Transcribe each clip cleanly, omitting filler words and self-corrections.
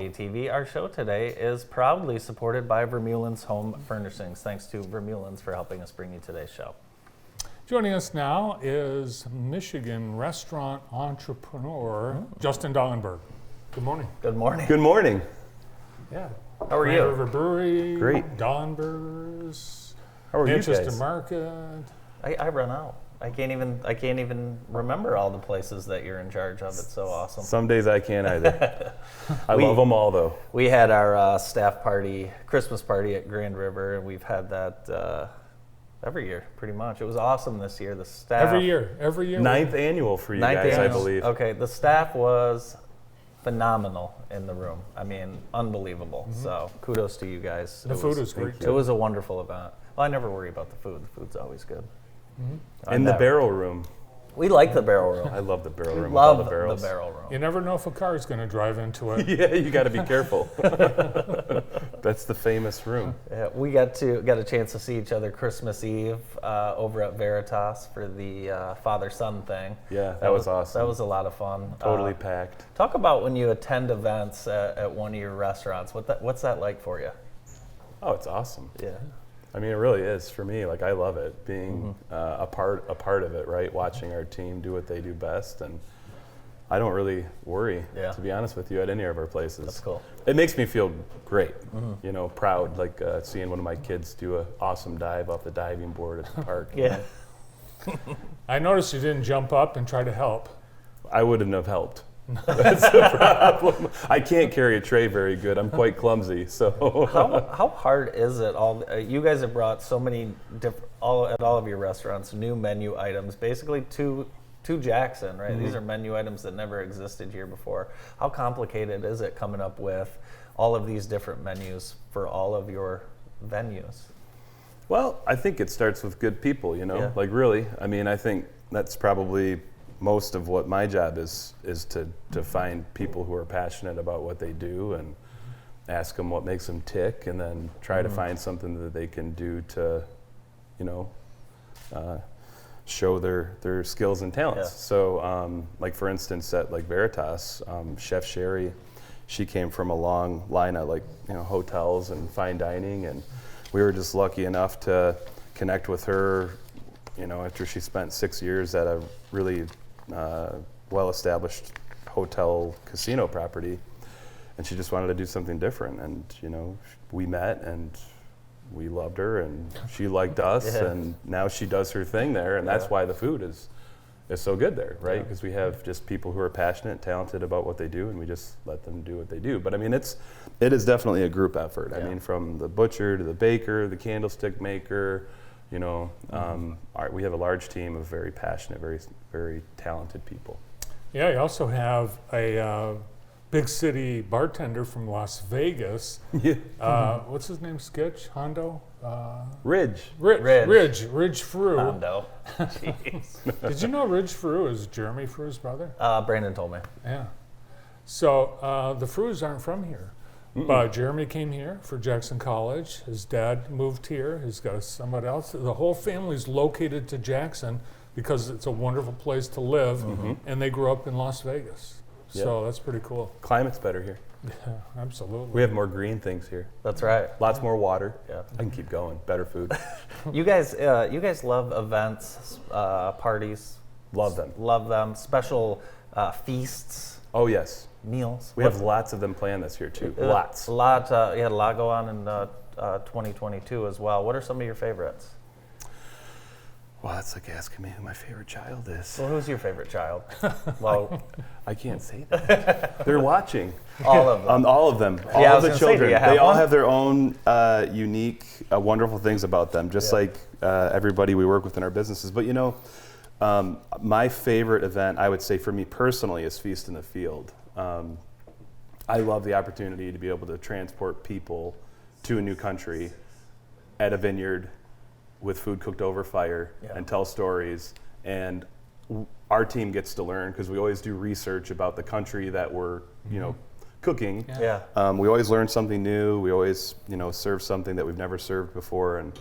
TV. Our show today is proudly supported by Vermeulen's Home Furnishings. Thanks to Vermeulen's for helping us bring you today's show. Joining us now is Michigan restaurant entrepreneur Justin Dalenberg. Good morning. Good morning. Good morning. Yeah. How are Grand you? River Brewery. Great. Dalenberg's. How are you Manchester guys? Market. I run out. I can't even remember all the places that you're in charge of. It's so awesome. Some days I can't either. I love them all though. We had our staff party, Christmas party at Grand River, and we've had that every year, pretty much. It was awesome this year. The staff Every year. Ninth annual for you guys, I believe. Okay, the staff was phenomenal in the room. I mean, unbelievable. So kudos to you guys. The food was great. It was a wonderful event. Well, I never worry about the food. The food's always good. In the barrel room. We like the barrel room. I love the barrel room. Love with all the barrels. the barrel room. You never know if a car is going to drive into it. Yeah, you got to be careful. That's the famous room. Yeah, we got a chance to see each other Christmas Eve over at Veritas for the father-son thing. Yeah, that was awesome. That was a lot of fun. Totally packed. Talk about when you attend events at one of your restaurants. What's that like for you? Oh, it's awesome. Yeah. I mean, it really is for me. Like, I love it being a part of it, right? Watching our team do what they do best, and I don't really worry, to be honest with you, at any of our places. That's cool. It makes me feel great, you know, proud, like seeing one of my kids do an awesome dive off the diving board at the park. Yeah. I noticed you didn't jump up and try to help. I wouldn't have helped. That's the problem. I can't carry a tray very good. I'm quite clumsy. So How hard is it? You guys have brought so many at all of your restaurants new menu items, basically to Jackson, right? These are menu items that never existed here before. How complicated is it coming up with all of these different menus for all of your venues? Well, I think it starts with good people, you know, Yeah. like really. I mean, I think that's probably most of what my job is to find people who are passionate about what they do and ask them what makes them tick, and then try to find something that they can do to, you know, show their skills and talents. Yeah. So, like for instance, at like Veritas, Chef Sherry, she came from a long line of like, you know, hotels and fine dining, and we were just lucky enough to connect with her, you know, after she spent 6 years at a really well-established hotel casino property, and she just wanted to do something different. And you know, we met and we loved her, and she liked us, and now she does her thing there, and that's why the food is so good there, right? Because we have just people who are passionate, talented about what they do, and we just let them do what they do. But I mean, it is definitely a group effort. I mean, from the butcher to the baker, the candlestick maker. You know, we have a large team of very passionate, very, very talented people. Yeah, you also have a big city bartender from Las Vegas. What's his name? Sketch? Hondo? Ridge. Ridge Frew. Hondo. Jeez. Did you know Ridge Frew is Jeremy Frew's brother? Brandon told me. Yeah. So the Frews aren't from here. But Jeremy came here for Jackson College. His dad moved here. He's got somebody else. The whole family's located to Jackson because it's a wonderful place to live, and they grew up in Las Vegas. So that's pretty cool. Climate's better here. Yeah, absolutely. We have more green things here. That's right. Lots more water. Yeah. I can keep going. Better food. You guys love events, parties. Love them. Love them. Special feasts, Oh yes. meals. We have lots of them planned this year too. Lots. You had a lot go on in 2022 as well. What are some of your favorites? Well, that's like asking me who my favorite child is. Well, who's your favorite child? Well, I can't say that. They're watching. all of them. All of them. I All was of the gonna say, do children. you have They all one? have their own unique, wonderful things about them, just like everybody we work with in our businesses. But you know, my favorite event, I would say for me personally, is Feast in the Field. I love the opportunity to be able to transport people to a new country at a vineyard with food cooked over fire and tell stories. And our team gets to learn because we always do research about the country that we're, you know, cooking. We always learn something new. We always, you know, serve something that we've never served before, and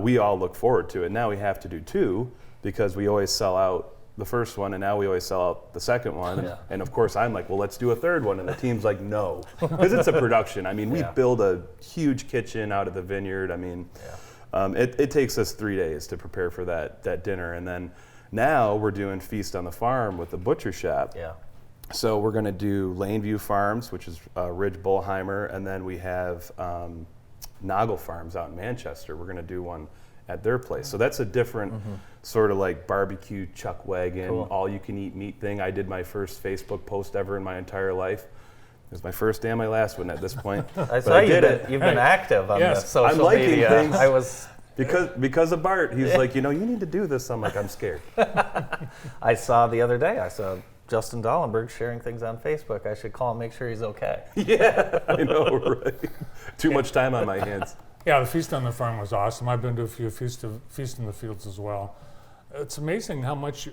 we all look forward to it. Now we have to do two because we always sell out the first one, and now we always sell out the second one. Yeah. And of course, I'm like, well, let's do a third one. And the team's like, no, because it's a production. I mean, we build a huge kitchen out of the vineyard. I mean, it takes us 3 days to prepare for that dinner. And then now we're doing Feast on the Farm with the butcher shop. Yeah. So we're going to do Laneview Farms, which is Ridge Bullheimer, and then we have Noggle Farms out in Manchester. We're going to do one at their place. So that's a different sort of like barbecue chuck wagon, all-you-can-eat meat thing. I did my first Facebook post ever in my entire life. It was my first day and my last one at this point. I saw you've been active on the social I'm liking media. things. I was because of Bart. He's like, you need to do this. I'm like, I'm scared. I saw the other day. I saw Justin Dalenberg sharing things on Facebook. I should call and make sure he's okay. Yeah, I know, right? Too much time on my hands. Yeah, the Feast on the Farm was awesome. I've been to a few Feast in the Fields as well. It's amazing how much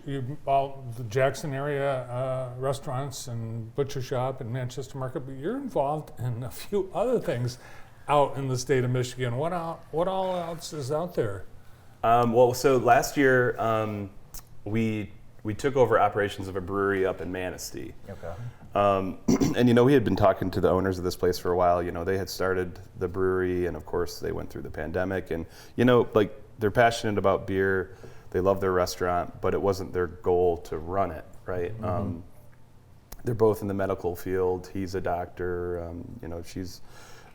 all the Jackson area restaurants and butcher shop and Manchester Market, but you're involved in a few other things out in the state of Michigan. What all else is out there? So last year we took over operations of a brewery up in Manistee. Okay. And we had been talking to the owners of this place for a while. They had started the brewery, and of course they went through the pandemic. And like they're passionate about beer, they love their restaurant, but it wasn't their goal to run it, right? They're both in the medical field. He's a doctor. She's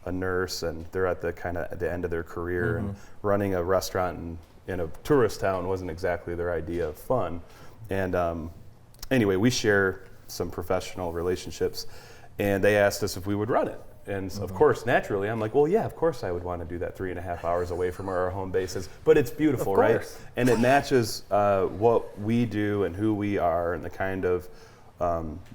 a nurse, and they're at the end of their career. And running a restaurant in a tourist town wasn't exactly their idea of fun. And anyway, we share some professional relationships, and they asked us if we would run it. And of course, naturally, I'm like, well, yeah, of course I would want to do that 3.5 hours away from where our home base is. But it's beautiful, right? And it matches what we do and who we are and the kind of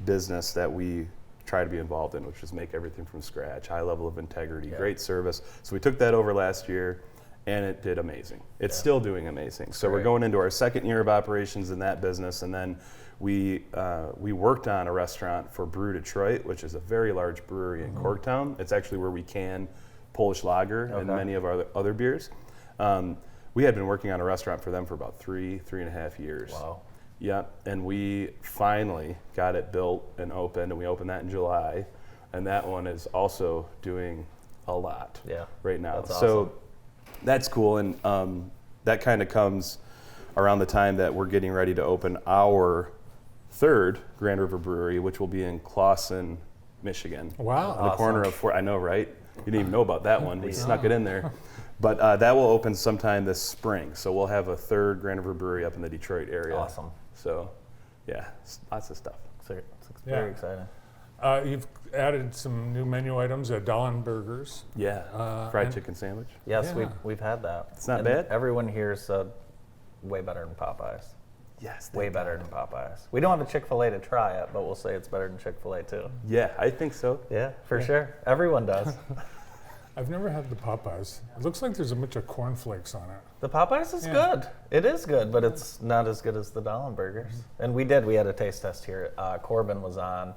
business that we try to be involved in, which is make everything from scratch, high level of integrity, great service. So we took that over last year, and it did amazing. It's still doing amazing. So we're going into our second year of operations in that business, and then we worked on a restaurant for Brew Detroit, which is a very large brewery in Corktown. It's actually where we can Polish lager and many of our other beers. We had been working on a restaurant for them for about 3.5 years. Wow. Yeah, and we finally got it built and opened, and we opened that in July, and that one is also doing a lot right now. That's awesome. So that's cool, and that kind of comes around the time that we're getting ready to open our third Grand River Brewery, which will be in Clawson, Michigan. Wow. On the corner of I know, right? You didn't even know about that one. We snuck it in there. But that will open sometime this spring. So we'll have a third Grand River Brewery up in the Detroit area. Awesome. So, yeah, lots of stuff. It's very exciting. You've added some new menu items at Dalenbergers. Yeah, fried chicken sandwich. Yes, we've had that. It's not bad? Everyone here said way better than Popeyes. Yes. Way better than Popeyes. We don't have a Chick-fil-A to try it, but we'll say it's better than Chick-fil-A too. Yeah, I think so. Yeah, for sure. Everyone does. I've never had the Popeyes. It looks like there's a bunch of cornflakes on it. The Popeyes is good. It is good, but it's not as good as the Dalenbergers. And we had a taste test here. Corbin was on.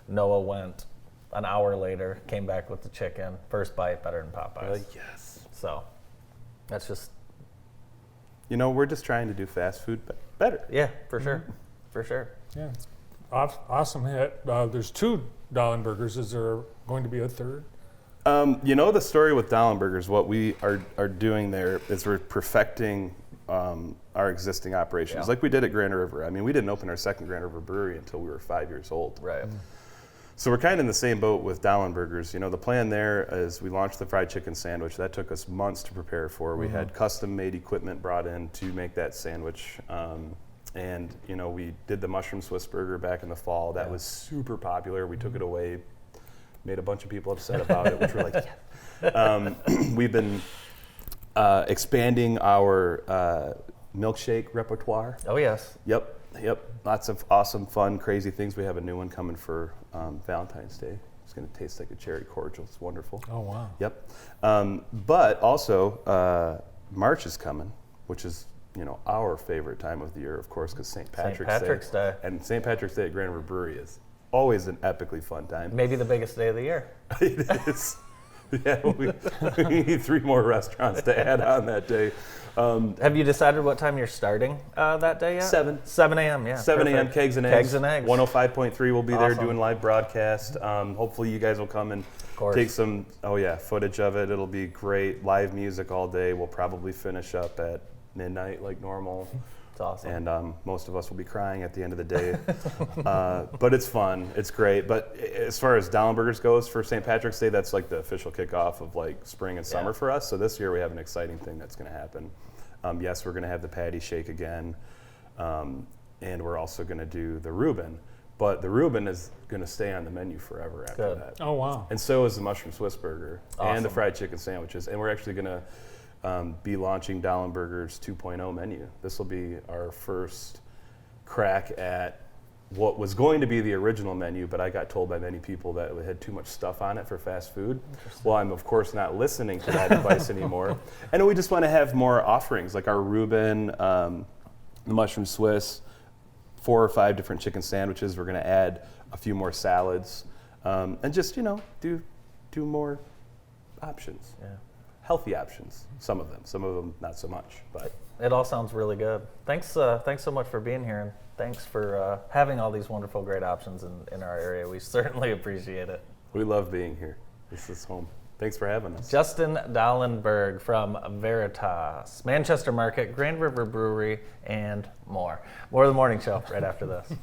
Noah went an hour later, came back with the chicken. First bite, better than Popeyes. Yes. So that's just... we're just trying to do fast food better. Yeah, for sure. For sure. Yeah, it's awesome hit. There's 2 Dalenbergers. Is there going to be a third? The story with Dalenbergers, what we are doing there is we're perfecting our existing operations, like we did at Grand River. I mean, we didn't open our second Grand River brewery until we were 5 years old. Right. So we're kind of in the same boat with Dalenbergers. The plan there is we launched the fried chicken sandwich. That took us months to prepare for. We had custom-made equipment brought in to make that sandwich. And we did the mushroom Swiss burger back in the fall. That was super popular. We took it away, made a bunch of people upset about it, which we're like, we've been expanding our milkshake repertoire. Oh, yes. Yep. Lots of awesome, fun, crazy things. We have a new one coming for Valentine's Day. It's going to taste like a cherry cordial. It's wonderful. Oh, wow. Yep. But also, March is coming, which is our favorite time of the year, of course, because St. Patrick's Day. And St. Patrick's Day at Grand River Brewery is always an epically fun time. Maybe the biggest day of the year. It is. Yeah, we need 3 more restaurants to add on that day. Have you decided what time you're starting that day yet? 7. 7 a.m., yeah. 7 a.m. perfect. Kegs and Eggs. Kegs and Eggs. 105.3 will be there Awesome. doing live broadcast. Hopefully you guys will come and course. take some, footage of it. It'll be great. Live music all day. We'll probably finish up at midnight like normal. It's awesome. And most of us will be crying at the end of the day. But it's fun. It's great. But as far as Dalenbergers goes for St. Patrick's Day, that's like the official kickoff of like spring and summer for us. So this year we have an exciting thing that's going to happen. Yes, we're going to have the patty shake again. And we're also going to do the Reuben. But the Reuben is going to stay on the menu forever after that. Oh, wow. And so is the mushroom Swiss burger and the Awesome. fried chicken sandwiches. And we're actually going to be launching Dalenberger's 2.0 menu. This will be our first crack at what was going to be the original menu, but I got told by many people that it had too much stuff on it for fast food. Well, I'm of course not listening to that advice anymore. And we just want to have more offerings, like our Reuben, the mushroom Swiss, 4 or 5 different chicken sandwiches. We're going to add a few more salads, and just do more options. Yeah. Healthy options, some of them not so much. But It all sounds really good. Thanks so much for being here, and thanks for having all these wonderful, great options in our area. We certainly appreciate it. we love being here. This is home. Thanks for having us. Justin Dalenberg from Veritas, Manchester Market, Grand River Brewery, and more. More of the morning show right after this.